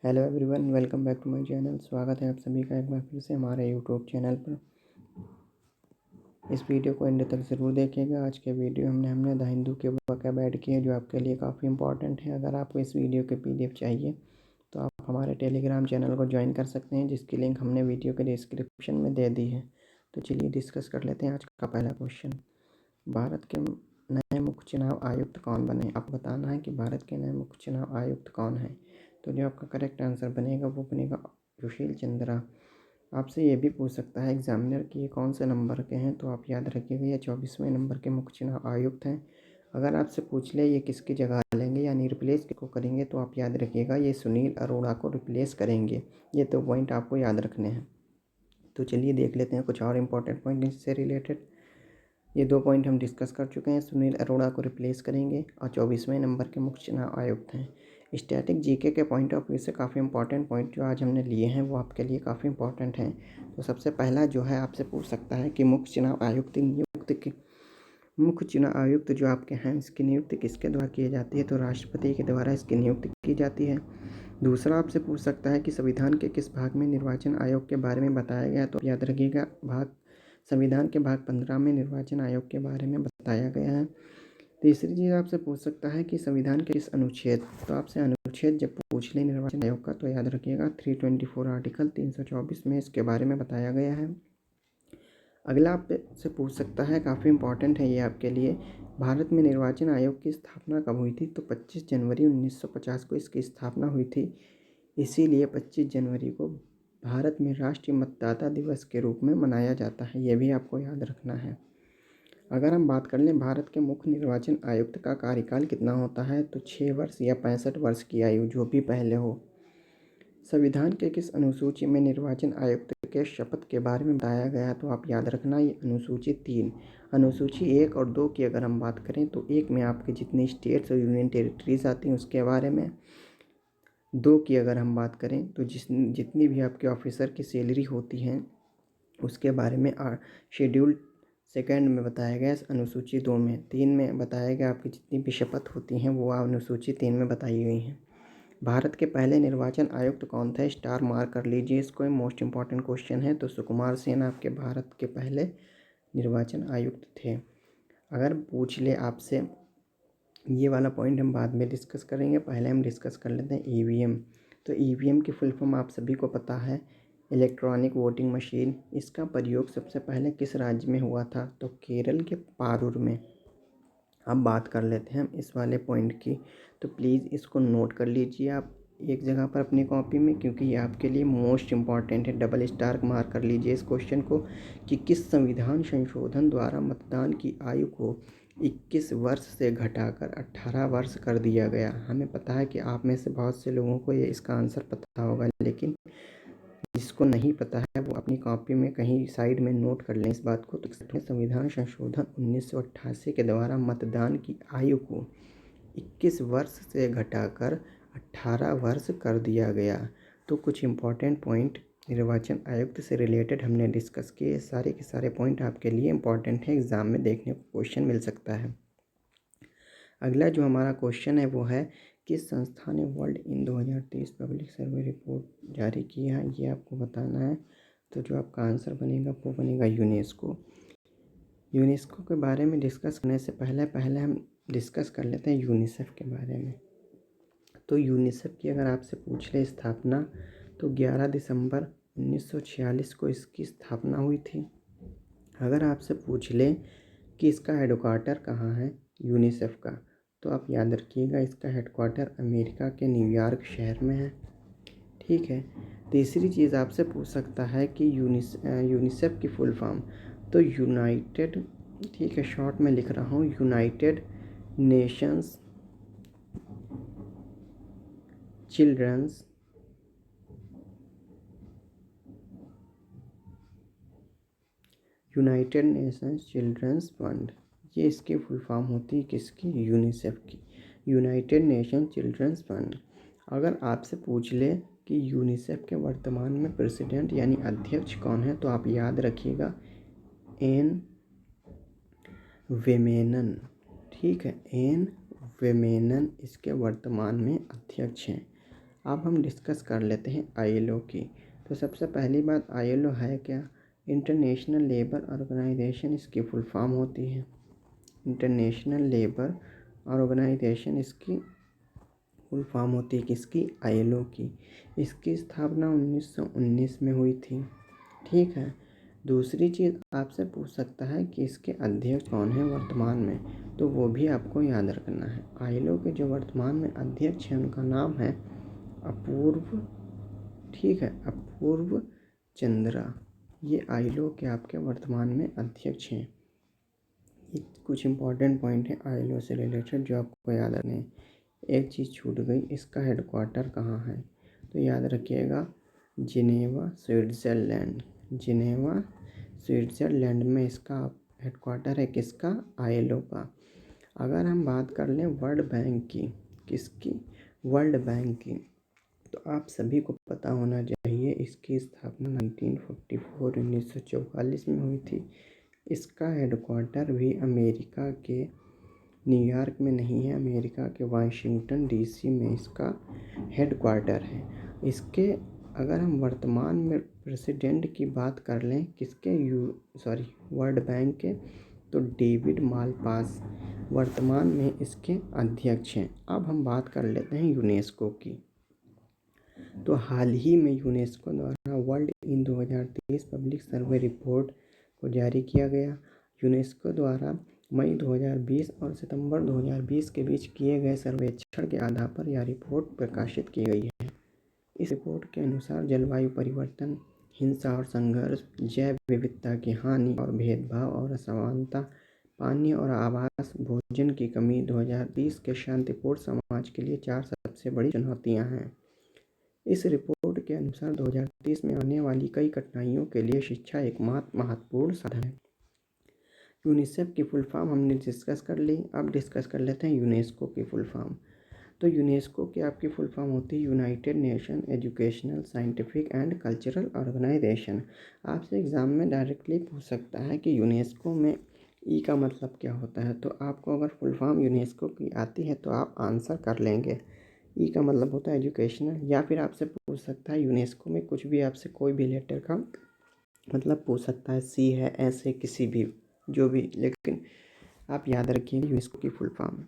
Hello everyone, welcome back to my channel. स्वागत है आप सभी का एक बार फिर से हमारे यूट्यूब चैनल पर। इस वीडियो को एंड तक ज़रूर देखिएगा। आज के वीडियो हमने द हिंदू के वोकैब ऐड किए जो आपके लिए काफ़ी इंपॉर्टेंट है। अगर आपको इस वीडियो के PDF चाहिए तो आप हमारे टेलीग्राम चैनल को ज्वाइन कर सकते हैं, जिसकी लिंक हमने वीडियो के डिस्क्रिप्शन में दे दी है। तो चलिए डिस्कस कर लेते हैं आज का पहला क्वेश्चन। भारत के नए मुख्य चुनाव आयुक्त कौन बने? आपको बताना है कि भारत के नए मुख्य चुनाव आयुक्त कौन है। तो जो आपका करेक्ट आंसर बनेगा वो बनेगा सुशील चंद्रा। आपसे ये भी पूछ सकता है एग्जामिनर कि ये कौन से नंबर के हैं, तो आप याद रखिएगा ये 24वें नंबर के मुख्य चुनाव आयुक्त हैं। अगर आपसे पूछ ले ये किसकी जगह लेंगे यानी रिप्लेस किसको करेंगे, तो आप याद रखिएगा ये सुनील अरोड़ा को रिप्लेस करेंगे। ये तो पॉइंट आपको याद रखने हैं। तो चलिए देख लेते हैं कुछ और इम्पोर्टेंट पॉइंट इससे रिलेटेड। ये 2 पॉइंट हम डिस्कस कर चुके हैं। सुनील अरोड़ा को रिप्लेस करेंगे और 24वें नंबर के मुख्य चुनाव आयुक्त हैं। स्टैटिक जीके के पॉइंट ऑफ व्यू से काफ़ी इंपॉर्टेंट पॉइंट जो आज हमने लिए हैं वो आपके लिए काफ़ी इंपॉर्टेंट हैं। तो सबसे पहला जो है आपसे पूछ सकता है कि मुख्य चुनाव आयुक्त जो आपके हैं इसकी नियुक्ति किसके द्वारा की जाती है, तो राष्ट्रपति के द्वारा इसकी नियुक्ति की जाती है। दूसरा आपसे पूछ सकता है कि संविधान के किस भाग में निर्वाचन आयोग के बारे में बताया गया, तो याद रखिएगा संविधान के भाग 15 में निर्वाचन आयोग के बारे में बताया गया है। तीसरी चीज़ आपसे पूछ सकता है कि संविधान के किस अनुच्छेद, तो आपसे अनुच्छेद जब पूछ ले निर्वाचन आयोग का तो याद रखिएगा 324 आर्टिकल 324 में इसके बारे में बताया गया है। अगला आपसे पूछ सकता है, काफ़ी इंपॉर्टेंट है ये आपके लिए, भारत में निर्वाचन आयोग की स्थापना कब हुई थी, तो 25 जनवरी 1950 को इसकी स्थापना हुई थी। इसीलिए 25 जनवरी को भारत में राष्ट्रीय मतदाता दिवस के रूप में मनाया जाता है। ये भी आपको याद रखना है। अगर हम बात कर लें भारत के मुख्य निर्वाचन आयुक्त का कार्यकाल कितना होता है, तो 6 वर्ष या 65 वर्ष की आयु, जो भी पहले हो। संविधान के किस अनुसूची में निर्वाचन आयुक्त के शपथ के बारे में बताया गया, तो आप याद रखना ये अनुसूची 3। अनुसूची 1 और 2 की अगर हम बात करें तो 1 में आपके जितनी स्टेट्स और यूनियन टेरिटरीज आती हैं उसके बारे में, 2 की अगर हम बात करें तो जितनी भी आपके ऑफिसर की सैलरी होती हैं उसके बारे में शेड्यूल सेकंड में बताया गया अनुसूची 2 में। 3 में बताया गया आपकी जितनी भी शपथ होती हैं वो अनुसूची 3 में बताई गई हैं। भारत के पहले निर्वाचन आयुक्त कौन थे, स्टार मार्क कर लीजिए इसको, मोस्ट इम्पॉर्टेंट क्वेश्चन है। तो सुकुमार सेन आपके भारत के पहले निर्वाचन आयुक्त थे। अगर पूछ ले आपसे, ये वाला पॉइंट हम बाद में डिस्कस करेंगे, पहले हम डिस्कस कर लेते हैं EVM। तो EVM की फुल फॉर्म आप सभी को पता है, इलेक्ट्रॉनिक वोटिंग मशीन। इसका प्रयोग सबसे पहले किस राज्य में हुआ था, तो केरल के पारूर में। अब बात कर लेते हैं हम इस वाले पॉइंट की, तो प्लीज़ इसको नोट कर लीजिए आप एक जगह पर अपनी कॉपी में, क्योंकि ये आपके लिए मोस्ट इम्पॉर्टेंट है। डबल स्टार मार्क कर लीजिए इस क्वेश्चन को कि किस संविधान संशोधन द्वारा मतदान की आयु को 21 वर्ष से घटाकर 18 वर्ष कर दिया गया। हमें पता है कि आप में से बहुत से लोगों को ये इसका आंसर पता होगा, लेकिन जिसको नहीं पता है वो अपनी कॉपी में कहीं साइड में नोट कर लें इस बात को। तो संविधान संशोधन 1988 के द्वारा मतदान की आयु को 21 वर्ष से घटाकर 18 वर्ष कर दिया गया। तो कुछ इम्पॉर्टेंट पॉइंट निर्वाचन आयुक्त से रिलेटेड हमने डिस्कस किए। सारे के सारे पॉइंट आपके लिए इम्पॉर्टेंट है, एग्ज़ाम में देखने को क्वेश्चन मिल सकता है। अगला जो हमारा क्वेश्चन है वो है, किस संस्था ने world in 2023 public survey report जारी किया है, ये आपको बताना है। तो जो आपका आंसर बनेगा वो बनेगा यूनेस्को। यूनेस्को के बारे में डिस्कस करने से पहले हम डिस्कस कर लेते हैं यूनिसेफ के बारे में। तो यूनिसेफ की अगर आपसे पूछ ले स्थापना, तो 11 दिसंबर 1946 को इसकी स्थापना हुई थी। अगर आपसे पूछ ले कि इसका हेडक्वार्टर कहाँ है यूनिसेफ का, तो आप याद रखिएगा इसका हेडक्वार्टर अमेरिका के न्यूयॉर्क शहर में है। ठीक है। तीसरी चीज़ आपसे पूछ सकता है कि यूनिसेफ की फुल फॉर्म, तो यूनाइटेड, ठीक है शॉर्ट में लिख रहा हूँ, यूनाइटेड नेशंस चिल्ड्रंस फंड। ये इसकी फुल फॉर्म होती है किसकी, यूनिसेफ की, यूनाइटेड नेशन चिल्ड्रंस फंड। अगर आपसे पूछ ले कि यूनिसेफ के वर्तमान में प्रेसिडेंट यानी अध्यक्ष कौन है, तो आप याद रखिएगा एन वेमेनन। ठीक है, एन वेमेनन इसके वर्तमान में अध्यक्ष हैं। अब हम डिस्कस कर लेते हैं आईएलओ की। तो सबसे पहली बात, आईएलओ है क्या? इंटरनेशनल लेबर ऑर्गेनाइजेशन इसकी फुल फॉर्म होती है। इंटरनेशनल लेबर ऑर्गेनाइजेशन इसकी फुल फॉर्म होती है किसकी? आईएलओ की। इसकी स्थापना 1919 में हुई थी। ठीक है। दूसरी चीज़ आपसे पूछ सकता है कि इसके अध्यक्ष कौन हैं वर्तमान में, तो वो भी आपको याद रखना है। आईएलओ के जो वर्तमान में अध्यक्ष हैं उनका नाम है अपूर्व, ठीक है, अपूर्व चंद्रा। ये आईएलओ के आपके वर्तमान में अध्यक्ष हैं। ये कुछ इंपॉर्टेंट पॉइंट है आईएलओ से रिलेटेड जो आपको याद रखने हैं। एक चीज़ छूट गई, इसका हेडक्वार्टर कहाँ है? तो याद रखिएगा जिनेवा स्विट्ज़रलैंड। जिनेवा स्विट्ज़रलैंड में इसका हेडक्वार्टर है किसका? आईएलओ का। अगर हम बात कर लें वर्ल्ड बैंक की, किसकी? वर्ल्ड बैंक की, तो आप सभी को पता होना चाहिए इसकी स्थापना 1944 में हुई थी। इसका हेडक्वार्टर भी अमेरिका के न्यूयॉर्क में नहीं है, अमेरिका के वाशिंगटन डीसी में इसका हेडक्वार्टर है। इसके अगर हम वर्तमान में प्रेसिडेंट की बात कर लें किसके? वर्ल्ड बैंक के, तो डेविड मालपास वर्तमान में इसके अध्यक्ष हैं। अब हम बात कर लेते हैं यूनेस्को की। तो हाल ही में यूनेस्को द्वारा world in 2023 public survey report को जारी किया गया। यूनेस्को द्वारा मई 2020 और सितंबर 2020 के बीच किए गए सर्वेक्षण के आधार पर यह रिपोर्ट प्रकाशित की गई है। इस रिपोर्ट के अनुसार जलवायु परिवर्तन, हिंसा और संघर्ष, जैव विविधता की हानि और भेदभाव और असमानता, पानी और आवास, भोजन की कमी 2030 के शांतिपूर्ण समाज के लिए 4 सबसे बड़ी चुनौतियां हैं। इस रिपोर्ट के अनुसार 2030 में आने वाली कई कठिनाइयों के लिए शिक्षा एकमात्र महत्वपूर्ण साधन है। यूनिसेफ की फुल फॉर्म हमने डिस्कस कर ली। अब डिस्कस कर लेते हैं यूनेस्को की फुल फॉर्म। तो यूनेस्को की आपकी फुल फॉर्म होती है United Nation Educational, Scientific and Cultural Organization. आपसे एग्ज़ाम में डायरेक्टली पूछ सकता है कि यूनेस्को में ई का मतलब क्या होता है। तो आपको अगर फुल फॉर्म यूनेस्को की आती है तो आप आंसर कर लेंगे। ई का मतलब होता है एजुकेशनल, या फिर आपसे पूछ सकता है यूनेस्को में कुछ भी, आपसे कोई भी लेटर का मतलब पूछ सकता है, सी है, ऐसे किसी भी, जो भी, लेकिन आप याद रखिए यूनेस्को की फुल फॉर्म।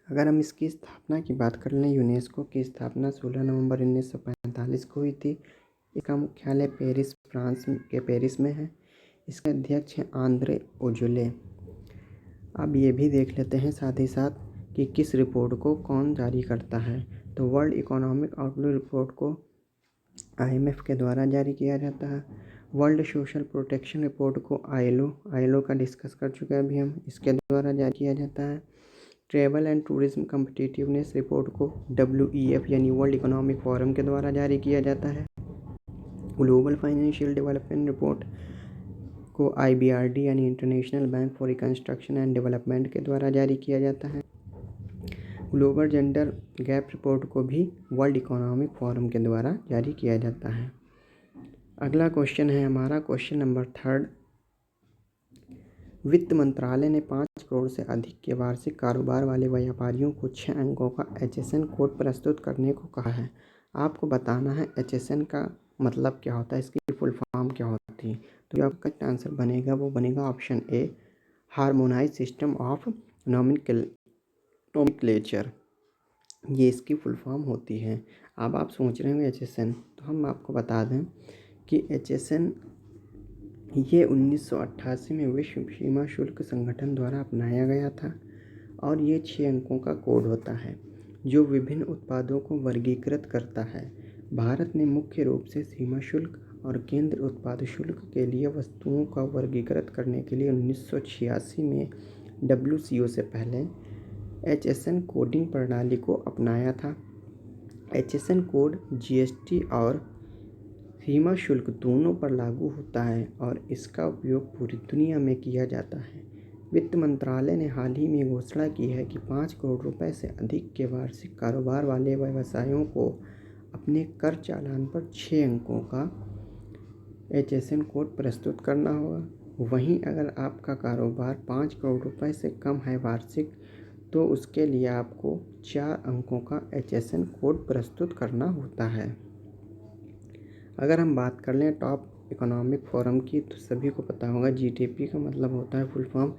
अगर हम इसकी स्थापना की बात कर लें, यूनेस्को की स्थापना 16 नवंबर 1945 को हुई थी। इसका मुख्यालय पेरिस, फ्रांस के पेरिस में है। इसके अध्यक्ष हैं आंद्रे ओजुले। अब ये भी देख लेते हैं साथ ही साथ कि किस रिपोर्ट को कौन जारी करता है। तो वर्ल्ड इकोनॉमिक आउटलुक रिपोर्ट को आईएमएफ के द्वारा जारी किया जाता है। वर्ल्ड सोशल प्रोटेक्शन रिपोर्ट को आईएलओ का डिस्कस कर चुके हैं अभी हम, इसके द्वारा जारी किया जाता है। Travel and tourism competitiveness report को WEF यानी वर्ल्ड इकोनॉमिक फोरम के द्वारा जारी किया जाता है। ग्लोबल फाइनेंशियल डेवलपमेंट रिपोर्ट को IBRD यानी international bank for reconstruction and development के द्वारा जारी किया जाता है। ग्लोबल जेंडर गैप रिपोर्ट को भी वर्ल्ड इकोनॉमिक फोरम के द्वारा जारी किया जाता है। अगला क्वेश्चन है हमारा क्वेश्चन नंबर 3। वित्त मंत्रालय ने 5 करोड़ से अधिक के वार्षिक कारोबार वाले व्यापारियों को 6 अंकों का HSN कोड प्रस्तुत करने को कहा है। आपको बताना है HSN का मतलब क्या होता है, इसकी फुल फॉर्म क्या होती है। तो जो आपका आंसर बनेगा वो बनेगा option A, harmonise system of nomenclature. ये इसकी फुल फॉर्म होती है। अब आप सोच रहे होंगे HSN, तो हम आपको बता दें कि HSN ये 1988 में विश्व सीमा शुल्क संगठन द्वारा अपनाया गया था और ये 6 अंकों का कोड होता है जो विभिन्न उत्पादों को वर्गीकृत करता है। भारत ने मुख्य रूप से सीमा शुल्क और केंद्र उत्पाद शुल्क के लिए वस्तुओं का वर्गीकृत करने के लिए 1986 में WCO से पहले HSN कोडिंग प्रणाली को अपनाया था। HSN कोड GST और सीमा शुल्क दोनों पर लागू होता है और इसका उपयोग पूरी दुनिया में किया जाता है। वित्त मंत्रालय ने हाल ही में घोषणा की है कि 5 करोड़ रुपए से अधिक के वार्षिक कारोबार वाले व्यवसायों को अपने कर चालान पर 6 अंकों का HSN कोड प्रस्तुत करना होगा। वहीं अगर आपका कारोबार 5 करोड़ रुपए से कम है वार्षिक, तो उसके लिए आपको 4 अंकों का HSN कोड प्रस्तुत करना होता है। अगर हम बात कर लें टॉप इकोनॉमिक फोरम की, तो सभी को पता होगा GDP का मतलब होता है full form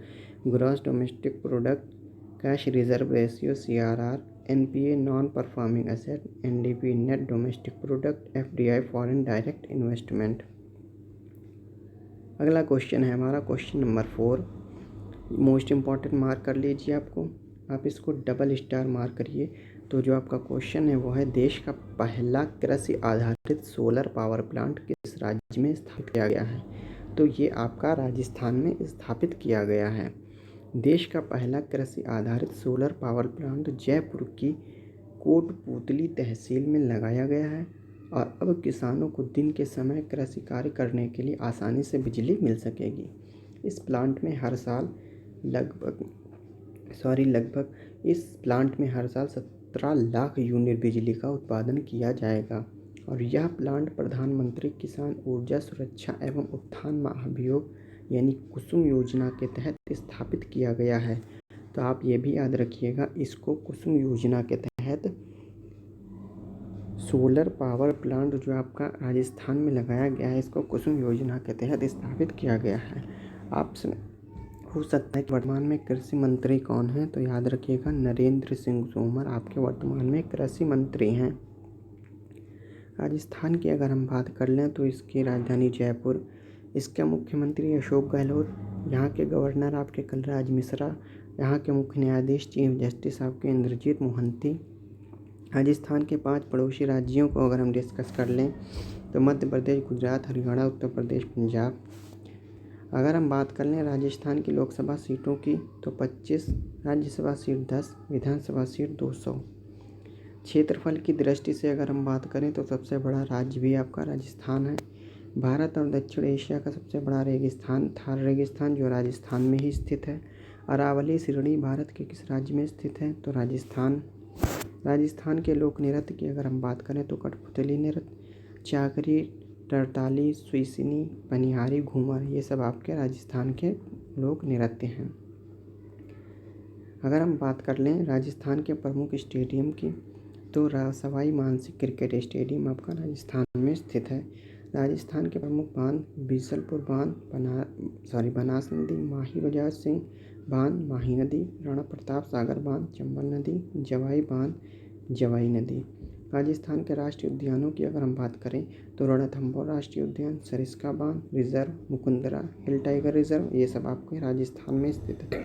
gross domestic product, cash reserve ratio CRR, NPA non performing asset, NDP net domestic product, FDI foreign direct investment. अगला क्वेश्चन है हमारा question number 4, most important mark कर लीजिए आप इसको डबल स्टार मार्क करिए। तो जो आपका क्वेश्चन है वो है, देश का पहला कृषि आधारित सोलर पावर प्लांट किस राज्य में स्थापित किया गया है? तो ये आपका राजस्थान में स्थापित किया गया है। देश का पहला कृषि आधारित सोलर पावर प्लांट जयपुर की कोटपूतली तहसील में लगाया गया है और अब किसानों को दिन के समय कृषि कार्य करने के लिए आसानी से बिजली मिल सकेगी। इस प्लांट में हर साल लगभग 17 लाख यूनिट बिजली का उत्पादन किया जाएगा और यह प्लांट प्रधानमंत्री किसान ऊर्जा सुरक्षा एवं उत्थान महाभियोग यानी कुसुम योजना के तहत स्थापित किया गया है। तो आप ये भी याद रखिएगा, इसको कुसुम योजना के तहत सोलर पावर प्लांट जो आपका राजस्थान में लगाया गया है, इसको कुसुम योजना के तहत स्थापित किया गया है। आपसे हो सकता है कि वर्तमान में कृषि मंत्री कौन है? तो याद रखिएगा, नरेंद्र सिंह तोमर आपके वर्तमान में कृषि मंत्री हैं। राजस्थान की अगर हम बात कर लें तो इसकी राजधानी जयपुर, इसके मुख्यमंत्री अशोक गहलोत, यहाँ के गवर्नर आपके कलराज मिश्रा, यहाँ के मुख्य न्यायाधीश चीफ जस्टिस आपके इंद्रजीत मोहंती। राजस्थान के 5 पड़ोसी राज्यों को अगर हम डिस्कस कर लें तो मध्य प्रदेश, गुजरात, हरियाणा, उत्तर प्रदेश, पंजाब। अगर हम बात कर लें राजस्थान की लोकसभा सीटों की तो 25, राज्यसभा सीट 10, विधानसभा सीट 200। क्षेत्रफल की दृष्टि से अगर हम बात करें तो सबसे बड़ा राज्य भी आपका राजस्थान है। भारत और दक्षिण एशिया का सबसे बड़ा रेगिस्तान थार रेगिस्तान जो राजस्थान में ही स्थित है। अरावली श्रेणी भारत के किस राज्य में स्थित है? तो राजस्थान। राजस्थान के लोक नृत्य की अगर हम बात करें तो कठपुतली नृत्य, चाकरी, तरताली, सुईसनी, पनिहारी, घूमर, ये सब आपके राजस्थान के लोक नृत्य हैं। अगर हम बात कर लें राजस्थान के प्रमुख स्टेडियम की तो सवाई मानसिंह क्रिकेट स्टेडियम आपका राजस्थान में स्थित है। राजस्थान के प्रमुख बांध बीसलपुर बांध, बनास नदी, माही बजाज सिंह बांध, माही नदी, राणा प्रताप सागर बांध, चंबल नदी, जवाई बांध, जवाई नदी। राजस्थान के राष्ट्रीय उद्यानों की अगर हम बात करें तो रणथंभौर राष्ट्रीय उद्यान, सरिस्का बांध रिजर्व, मुकुंदरा हिल टाइगर रिजर्व, ये सब आपके राजस्थान में स्थित है।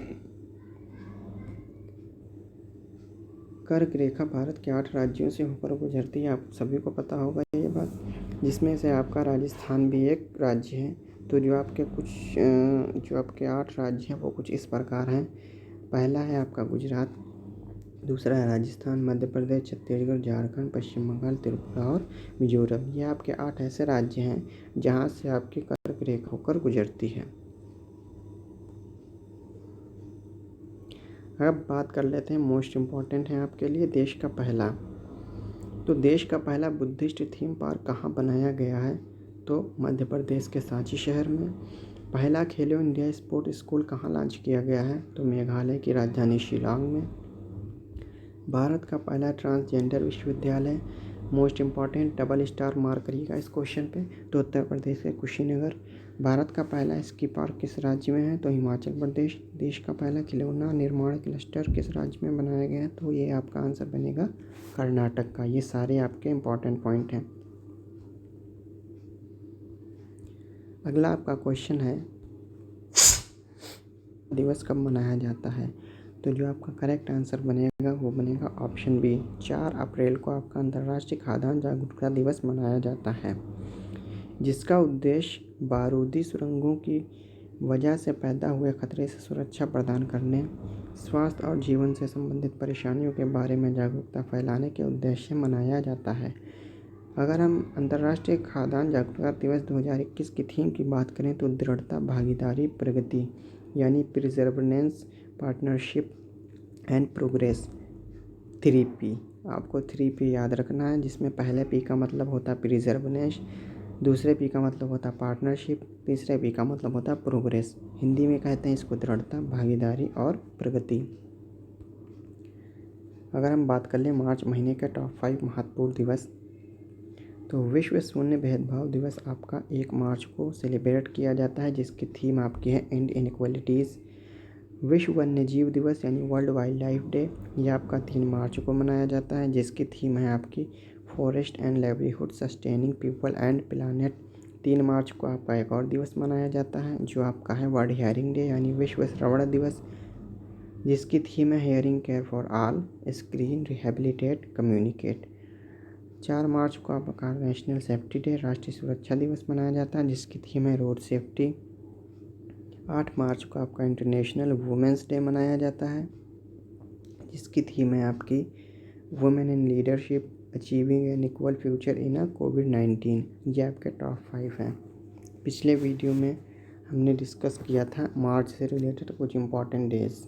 कर्क रेखा भारत के 8 राज्यों से होकर गुजरती है, आप सभी को पता होगा ये बात, जिसमें से आपका राजस्थान भी एक राज्य है। तो जो आपके 8 राज्य हैं वो कुछ इस प्रकार हैं। पहला है आपका गुजरात, दूसरा है राजस्थान, मध्य प्रदेश, छत्तीसगढ़, झारखंड, पश्चिम बंगाल, त्रिपुरा और मिजोरम। ये आपके 8 ऐसे राज्य हैं जहाँ से आपकी कर्क रेखा होकर गुजरती है। अब बात कर लेते हैं मोस्ट इम्पॉर्टेंट है आपके लिए देश का पहला। तो देश का पहला बुद्धिस्ट थीम पार्क कहाँ बनाया गया है? तो मध्य प्रदेश के सांची शहर में। पहला खेलो इंडिया स्पोर्ट स्कूल कहाँ लॉन्च किया गया है? तो मेघालय की राजधानी शिलांग में। भारत का पहला ट्रांसजेंडर विश्वविद्यालय, most important double star mark करिएगा इस क्वेश्चन पे, तो उत्तर प्रदेश के कुशीनगर। भारत का पहला स्की पार्क किस राज्य में है? तो हिमाचल प्रदेश। देश का पहला खिलौना निर्माण क्लस्टर किस राज्य में बनाया गया है? तो ये आपका आंसर बनेगा कर्नाटक का। ये सारे आपके इम्पॉर्टेंट पॉइंट हैं। अगला आपका क्वेश्चन है दिवस कब मनाया जाता है? तो जो आपका करेक्ट आंसर बनेगा वो बनेगा ऑप्शन बी, 4 अप्रैल को आपका अंतर्राष्ट्रीय खाद्यान्न जागरूकता दिवस मनाया जाता है, जिसका उद्देश्य बारूदी सुरंगों की वजह से पैदा हुए खतरे से सुरक्षा प्रदान करने, स्वास्थ्य और जीवन से संबंधित परेशानियों के बारे में जागरूकता फैलाने के उद्देश्य से मनाया जाता है। अगर हम अंतर्राष्ट्रीय खाद्यान्न जागरूकता दिवस 2021 की थीम की बात करें तो दृढ़ता, भागीदारी, प्रगति यानी प्रिजर्वेंस, पार्टनरशिप एंड प्रोग्रेस, 3P। आपको 3P याद रखना है, जिसमें पहले P का मतलब होता है प्रिजर्वेंस, दूसरे P का मतलब होता है पार्टनरशिप, तीसरे P का मतलब होता है प्रोग्रेस। हिंदी में कहते हैं इसको दृढ़ता, भागीदारी और प्रगति। अगर हम बात कर लें मार्च महीने के टॉप 5 महत्वपूर्ण दिवस, तो विश्व शून्य भेदभाव दिवस आपका 1 मार्च को सेलिब्रेट किया जाता है, जिसकी थीम आपकी है एंड इनइक्वालिटीज़। विश्व वन्यजीव दिवस यानी वर्ल्ड वाइल्ड लाइफ डे, यह आपका 3 मार्च को मनाया जाता है, जिसकी थीम है आपकी forest and livelihood sustaining people and planet. 3 मार्च को आपका एक और दिवस मनाया जाता है जो आपका है वर्ल्ड हियरिंग डे यानी विश्व श्रवण दिवस, जिसकी थीम है hearing care for all, screen rehabilitate communicate. 4 मार्च को आपका नेशनल सेफ्टी डे राष्ट्रीय सुरक्षा दिवस मनाया जाता है, जिसकी थीम है रोड सेफ्टी। 8 मार्च को आपका इंटरनेशनल वुमेंस डे मनाया जाता है, जिसकी थीम है आपकी women in leadership achieving an equal future in a कोविड-19। ये आपके टॉप 5 हैं। पिछले वीडियो में हमने डिस्कस किया था मार्च से रिलेटेड कुछ इम्पॉर्टेंट डेज।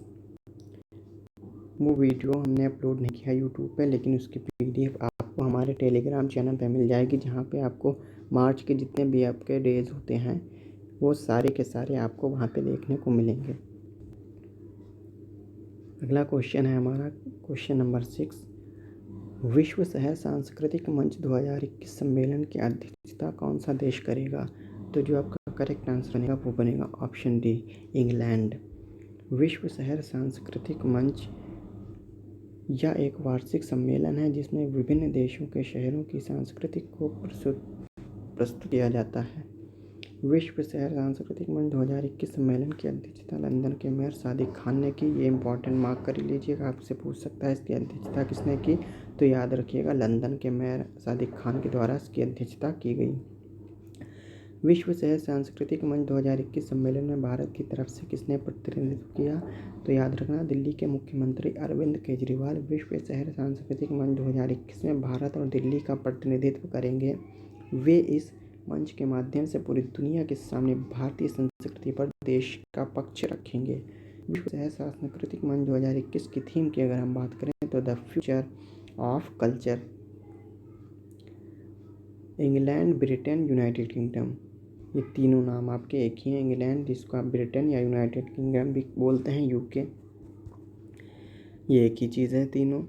वो वीडियो हमने अपलोड नहीं किया यूट्यूब पे, लेकिन उसकी PDF आपको हमारे टेलीग्राम चैनल पे मिल जाएगी, जहाँ पे आपको मार्च के जितने भी आपके डेज होते हैं वो सारे के सारे आपको वहाँ पे देखने को मिलेंगे। अगला क्वेश्चन है हमारा क्वेश्चन नंबर 6। विश्व शहर सांस्कृतिक मंच 2021 सम्मेलन की अध्यक्षता कौन सा देश करेगा? तो जो आपका करेक्ट आंसर बनेगा वो बनेगा ऑप्शन डी, इंग्लैंड। विश्व शहर सांस्कृतिक मंच यह एक वार्षिक सम्मेलन है जिसमें विभिन्न देशों के शहरों की संस्कृति को प्रस्तुत किया जाता है। विश्व शहर सांस्कृतिक मंच 2021 सम्मेलन की अध्यक्षता लंदन के मेयर सादिक खान ने की। ये इंपॉर्टेंट मार्क कर लीजिएगा, आपसे पूछ सकता है इसकी अध्यक्षता किसने की, तो याद रखिएगा लंदन के मेयर सादिक खान के द्वारा इसकी अध्यक्षता की गई। विश्व शहर सांस्कृतिक मंच 2021 सम्मेलन में भारत की तरफ से किसने प्रतिनिधित्व किया, तो याद रखना दिल्ली के मुख्यमंत्री अरविंद केजरीवाल विश्व शहर सांस्कृतिक मंच 2021 में भारत और दिल्ली का प्रतिनिधित्व करेंगे। वे इस मंच के माध्यम से पूरी दुनिया के सामने भारतीय संस्कृति पर देश का पक्ष रखेंगे। विश्व शहर सांस्कृतिक मंच 2021 की थीम की अगर हम बात करें तो the future of culture. England, Britain, United kingdom, ये तीनों नाम आपके एक ही हैं। इंग्लैंड जिसको आप ब्रिटेन या यूनाइटेड किंगडम भी बोलते हैं, यूके, ये एक ही चीज़ है तीनों।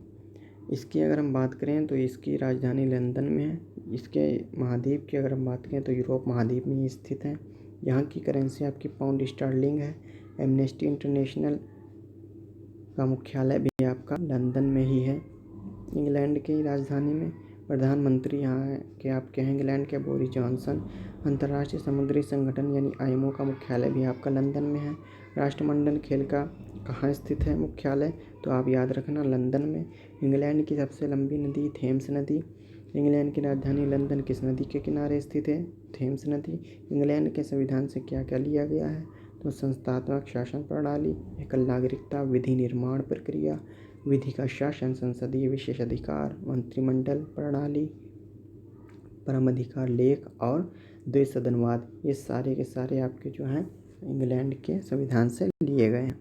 इसकी अगर हम बात करें तो इसकी राजधानी लंदन में है। इसके महाद्वीप की अगर हम बात करें तो यूरोप महाद्वीप में ही स्थित है। यहाँ की करेंसी आपकी पाउंड स्टर्लिंग है। एमनेस्टी इंटरनेशनल का मुख्यालय भी आपका लंदन में ही है, इंग्लैंड की राजधानी में। प्रधानमंत्री यहाँ के आपके हैं इंग्लैंड के बोरिस जॉनसन। अंतर्राष्ट्रीय समुद्री संगठन यानी IMO का मुख्यालय भी आपका लंदन में है। राष्ट्रमंडल खेल का कहाँ स्थित है मुख्यालय, तो आप याद रखना लंदन में। इंग्लैंड की सबसे लंबी नदी थेम्स नदी। इंग्लैंड की राजधानी लंदन किस नदी के किनारे स्थित है, थेम्स नदी। इंग्लैंड के संविधान से क्या क्या लिया गया है, तो संस्थात्मक शासन प्रणाली, एकल नागरिकता, विधि निर्माण प्रक्रिया, विधि का शासन, संसदीय विशेषाधिकार, मंत्रिमंडल प्रणाली, परम अधिकार लेख और द्विसदनवाद। ये सारे के सारे आपके जो हैं इंग्लैंड के संविधान से लिए गए हैं।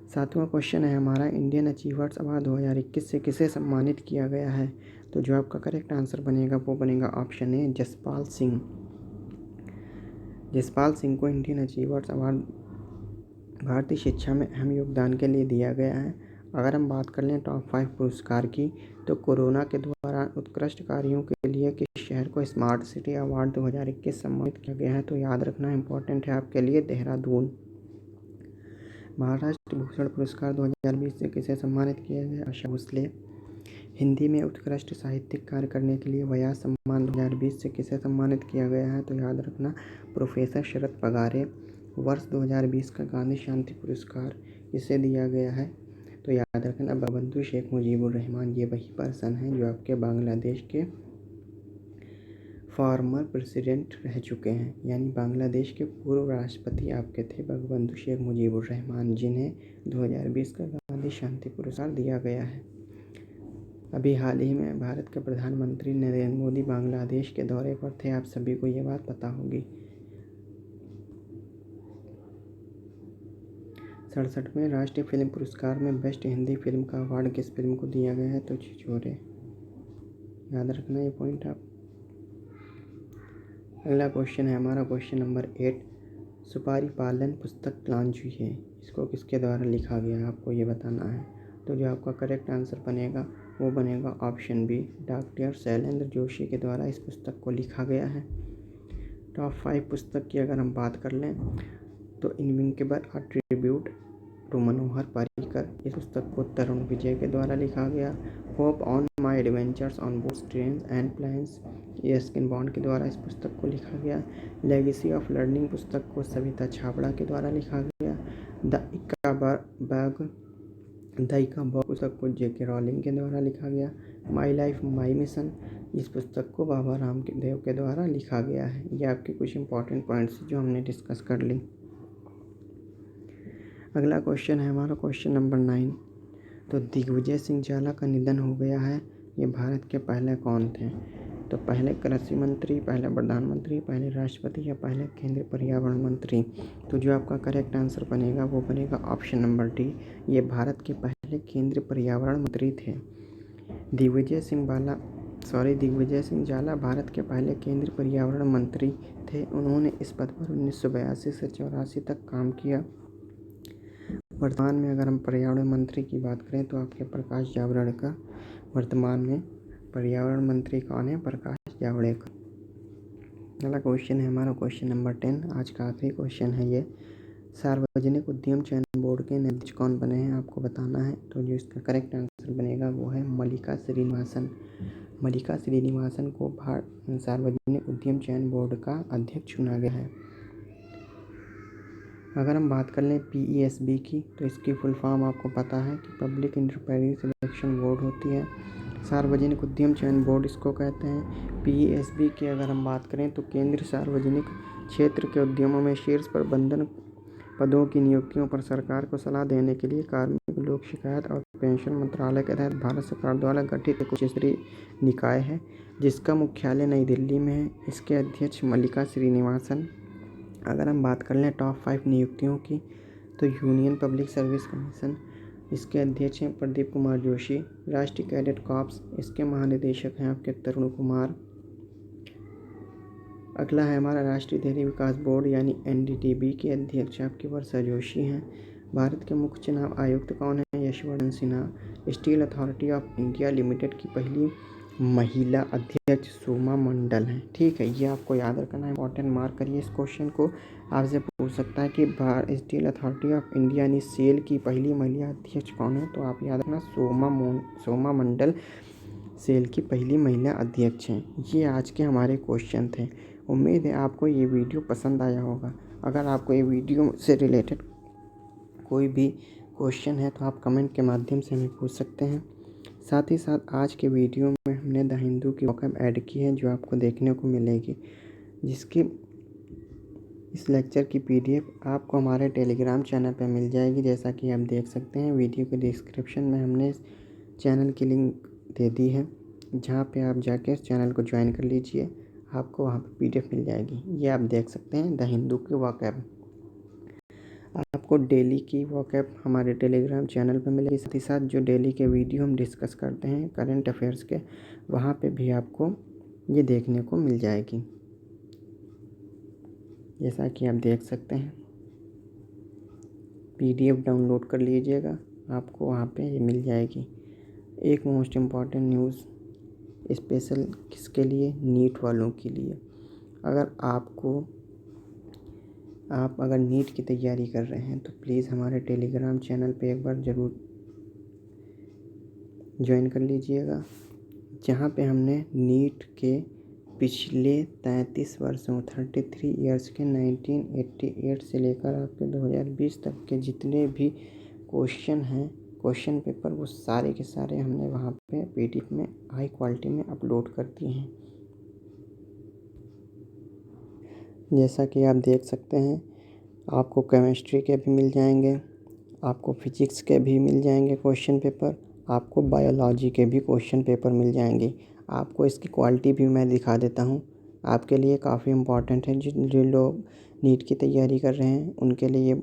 7वां क्वेश्चन है हमारा इंडियन अचीवर्स अवार्ड 2021 से किसे सम्मानित किया गया है, तो जो आपका करेक्ट आंसर बनेगा वो बनेगा ऑप्शन ए, जसपाल सिंह। जसपाल सिंह को इंडियन अचीवर्स अवार्ड भारतीय शिक्षा में अहम योगदान के लिए दिया गया है। अगर हम बात कर लें टॉप 5 पुरस्कार की, तो कोरोना के दौरान उत्कृष्ट कार्यों के लिए किस शहर को स्मार्ट सिटी अवार्ड 2021 सम्मानित किया गया है, तो याद रखना इंपॉर्टेंट है आपके लिए देहरादून। महाराष्ट्र भूषण पुरस्कार 2020 से किसे सम्मानित किया गया, आशा भोसले। हिंदी में उत्कृष्ट साहित्यिक कार्य करने के लिए व्यास सम्मान 2020 से किसे सम्मानित किया गया है, तो याद रखना प्रोफेसर शरद पगारे। वर्ष 2020 का गांधी शांति पुरस्कार किसे दिया गया है, तो याद रखना बंधु शेख मुजीबुर रहमान। ये वही पर्सन हैं जो आपके बांग्लादेश के फॉर्मर प्रेसिडेंट रह चुके हैं, यानी बांग्लादेश के पूर्व राष्ट्रपति आपके थे बंधु शेख मुजीबुर रहमान, जिन्हें 2020 का गांधी शांति पुरस्कार दिया गया है। अभी हाल ही में भारत के प्रधानमंत्री नरेंद्र मोदी बांग्लादेश के दौरे पर थे, आप सभी को ये बात पता होगी। 67वें राष्ट्रीय फिल्म पुरस्कार में बेस्ट हिंदी फिल्म का अवार्ड किस फिल्म को दिया गया है, तो छिछोरे। याद रखना ये पॉइंट आप। अगला क्वेश्चन है हमारा क्वेश्चन नंबर 8। सुपारी पालन पुस्तक लॉन्च हुई है, इसको किसके द्वारा लिखा गया है, आपको ये बताना है। तो जो आपका करेक्ट आंसर बनेगा वो बनेगा option B, doctor Shailendra Joshi के द्वारा इस पुस्तक को लिखा गया है। टॉप 5 पुस्तक की अगर हम बात कर लें तो invincible a tribute to Manohar Parrikar, इस पुस्तक को तरुण विजय के द्वारा लिखा गया। Hop on my adventures on both trains and planes, Ruskin Bond के द्वारा इस पुस्तक को लिखा गया। लेगेसी ऑफ लर्निंग पुस्तक को सविता छाबड़ा के द्वारा लिखा गया। द इक्का बर्ग पुस्तक को जे.के. रॉलिंग के द्वारा लिखा गया। माई लाइफ माई मिशन, इस पुस्तक को बाबा रामदेव के द्वारा लिखा गया है। ये आपके कुछ इंपॉर्टेंट पॉइंट्स जो हमने डिस्कस कर ली। अगला क्वेश्चन है हमारा क्वेश्चन नंबर 9। तो दिग्विजय सिंह जाला का निधन हो गया है, ये भारत के पहले कौन थे? तो पहले कृषि मंत्री, पहले प्रधानमंत्री, पहले राष्ट्रपति या पहले केंद्रीय पर्यावरण मंत्री? तो जो आपका करेक्ट आंसर बनेगा वो बनेगा ऑप्शन नंबर डी, ये भारत के पहले केंद्रीय पर्यावरण मंत्री थे। दिग्विजय सिंह जाला भारत के पहले केंद्रीय पर्यावरण मंत्री थे। उन्होंने इस पद पर 1982 से 84 तक काम किया। वर्तमान में अगर हम पर्यावरण मंत्री की बात करें तो आपके प्रकाश जावड़ेकर वर्तमान में पर्यावरण मंत्री कौन है? प्रकाश जावड़ेकर। अगला क्वेश्चन है हमारा क्वेश्चन नंबर 10, आज का आखिरी क्वेश्चन है ये। सार्वजनिक उद्यम चयन बोर्ड के अध्यक्ष कौन बने हैं आपको बताना है। तो जो इसका करेक्ट आंसर बनेगा वो है मल्लिका श्रीनिवासन। मल्लिका श्रीनिवासन को सार्वजनिक उद्यम चयन बोर्ड का अध्यक्ष चुना गया है। अगर हम बात कर लें PESB की तो इसकी फुल फॉर्म आपको पता है कि पब्लिक इंटरप्राइज सिलेक्शन बोर्ड होती है। सार्वजनिक उद्यम चयन बोर्ड इसको कहते हैं। PESB की अगर हम बात करें तो केंद्रीय सार्वजनिक क्षेत्र के उद्यमों में शीर्ष प्रबंधन पदों की नियुक्तियों पर सरकार को सलाह देने के लिए कार्मिक, लोक शिकायत और पेंशन मंत्रालय के तहत भारत सरकार द्वारा गठित एक उच्च स्तरीय निकाय है जिसका मुख्यालय नई दिल्ली में है। इसके अध्यक्ष मल्लिका श्रीनिवासन। अगर हम बात कर लें टॉप 5 नियुक्तियों की तो यूनियन पब्लिक सर्विस कमीशन, इसके अध्यक्ष हैं प्रदीप कुमार जोशी। राष्ट्रीय कैडेट कॉर्प्स, इसके महानिदेशक हैं आपके तरुण कुमार। अगला है हमारा राष्ट्रीय डेयरी विकास बोर्ड यानी NDDB के अध्यक्ष आपकी वर्षा जोशी हैं। भारत के मुख्य चुनाव आयुक्त कौन है? Yashvardhan Sinha. Steel Authority of India Limited की पहली महिला अध्यक्ष सोमा मंडल हैं। ठीक है, ये आपको याद रखना है, इंपॉर्टेंट मार्क करिए इस क्वेश्चन को। आपसे पूछ सकता है कि स्टील अथॉरिटी ऑफ इंडिया यानी सेल की पहली महिला अध्यक्ष कौन है? तो आप याद रखना सोमा मंडल सेल की पहली महिला अध्यक्ष हैं। ये आज के हमारे क्वेश्चन थे। उम्मीद है आपको ये वीडियो पसंद आया होगा। अगर आपको ये वीडियो से रिलेटेड कोई भी क्वेश्चन है तो आप कमेंट के माध्यम से हमें पूछ सकते हैं। साथ ही साथ आज के वीडियो में हमने द हिंदू की वोकैब ऐड की है जो आपको देखने को मिलेगी, जिसकी इस लेक्चर की PDF आपको हमारे टेलीग्राम चैनल पर मिल जाएगी। जैसा कि आप देख सकते हैं वीडियो के डिस्क्रिप्शन में हमने इस चैनल की लिंक दे दी है, जहाँ पे आप जाके इस चैनल को ज्वाइन कर लीजिए, आपको वहाँ पे PDF मिल जाएगी। ये आप देख सकते हैं द हिंदू की वोकैब। आपको डेली की वोकैब हमारे टेलीग्राम चैनल पर मिलेगी। साथ ही साथ जो डेली के वीडियो हम डिस्कस करते हैं करंट अफेयर्स के, वहाँ पे भी आपको ये देखने को मिल जाएगी। जैसा कि आप देख सकते हैं PDF डाउनलोड कर लीजिएगा, आपको वहाँ पे ये मिल जाएगी। एक मोस्ट इम्पॉर्टेंट न्यूज़ स्पेशल किसके लिए? नीट वालों के लिए। आप अगर नीट की तैयारी कर रहे हैं तो प्लीज़ हमारे टेलीग्राम चैनल पे एक बार ज़रूर ज्वाइन कर लीजिएगा, जहाँ पे हमने नीट के पिछले 33 वर्षों 33 इयर्स के 1988 से लेकर आपके 2020 तक के जितने भी क्वेश्चन हैं, क्वेश्चन पेपर, वो सारे के सारे हमने वहाँ पे PDF में हाई क्वालिटी में अपलोड कर दिए हैं। जैसा कि आप देख सकते हैं आपको केमिस्ट्री के भी मिल जाएंगे, आपको फिजिक्स के भी मिल जाएंगे क्वेश्चन पेपर, आपको बायोलॉजी के भी क्वेश्चन पेपर मिल जाएंगे। आपको इसकी क्वालिटी भी मैं दिखा देता हूँ, आपके लिए काफ़ी इम्पॉर्टेंट है। जो लोग नीट की तैयारी कर रहे हैं उनके लिए ये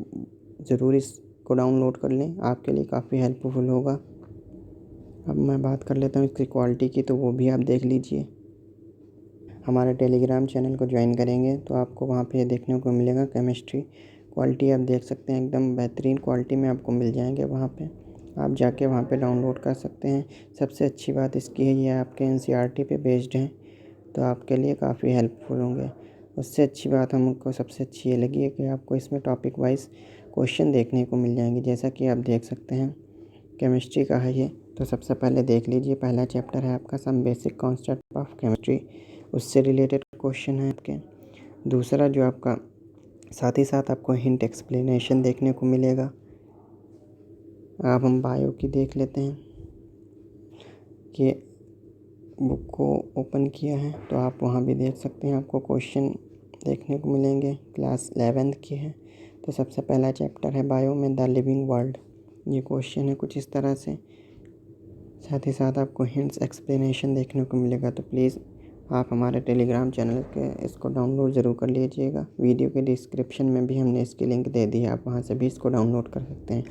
ज़रूर इसको डाउनलोड कर लें, आपके लिए काफ़ी हेल्पफुल होगा। अब मैं बात कर लेता हूँ इसकी क्वालिटी की, तो वो भी आप देख लीजिए। हमारे टेलीग्राम चैनल को ज्वाइन करेंगे तो आपको वहाँ पे देखने को मिलेगा केमिस्ट्री क्वालिटी, आप देख सकते हैं एकदम बेहतरीन क्वालिटी में आपको मिल जाएंगे वहाँ पे। आप जाके वहाँ पे डाउनलोड कर सकते हैं। सबसे अच्छी बात इसकी है ये आपके एनसीईआरटी पे बेस्ड हैं, तो आपके लिए काफ़ी हेल्पफुल होंगे। उससे अच्छी बात हमको सबसे अच्छी ये लगी है कि आपको इसमें टॉपिक वाइज क्वेश्चन देखने को मिल जाएंगे। जैसा कि आप देख सकते हैं केमिस्ट्री का है ये, तो सबसे पहले देख लीजिए पहला चैप्टर है आपका some basic concept of chemistry, उससे रिलेटेड क्वेश्चन है आपके। दूसरा जो आपका साथ ही साथ आपको हिंट एक्सप्लेनेशन देखने को मिलेगा। अब हम बायो की देख लेते हैं कि बुक को ओपन किया है तो आप वहाँ भी देख सकते हैं, आपको क्वेश्चन देखने को मिलेंगे। क्लास 11th की है, तो सबसे पहला चैप्टर है बायो में द लिविंग वर्ल्ड, ये क्वेश्चन है कुछ इस तरह से। साथ ही साथ आपको हिंट्स एक्सप्लेनेशन देखने को मिलेगा। तो प्लीज़ आप हमारे टेलीग्राम चैनल के इसको डाउनलोड ज़रूर कर लीजिएगा। वीडियो के डिस्क्रिप्शन में भी हमने इसकी लिंक दे दी है, आप वहाँ से भी इसको डाउनलोड कर सकते हैं।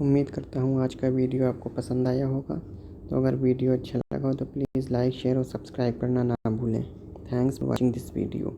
उम्मीद करता हूँ आज का वीडियो आपको पसंद आया होगा। तो अगर वीडियो अच्छा लगा हो तो प्लीज़ लाइक शेयर और सब्सक्राइब करना ना भूलें। Thanks for watching this video.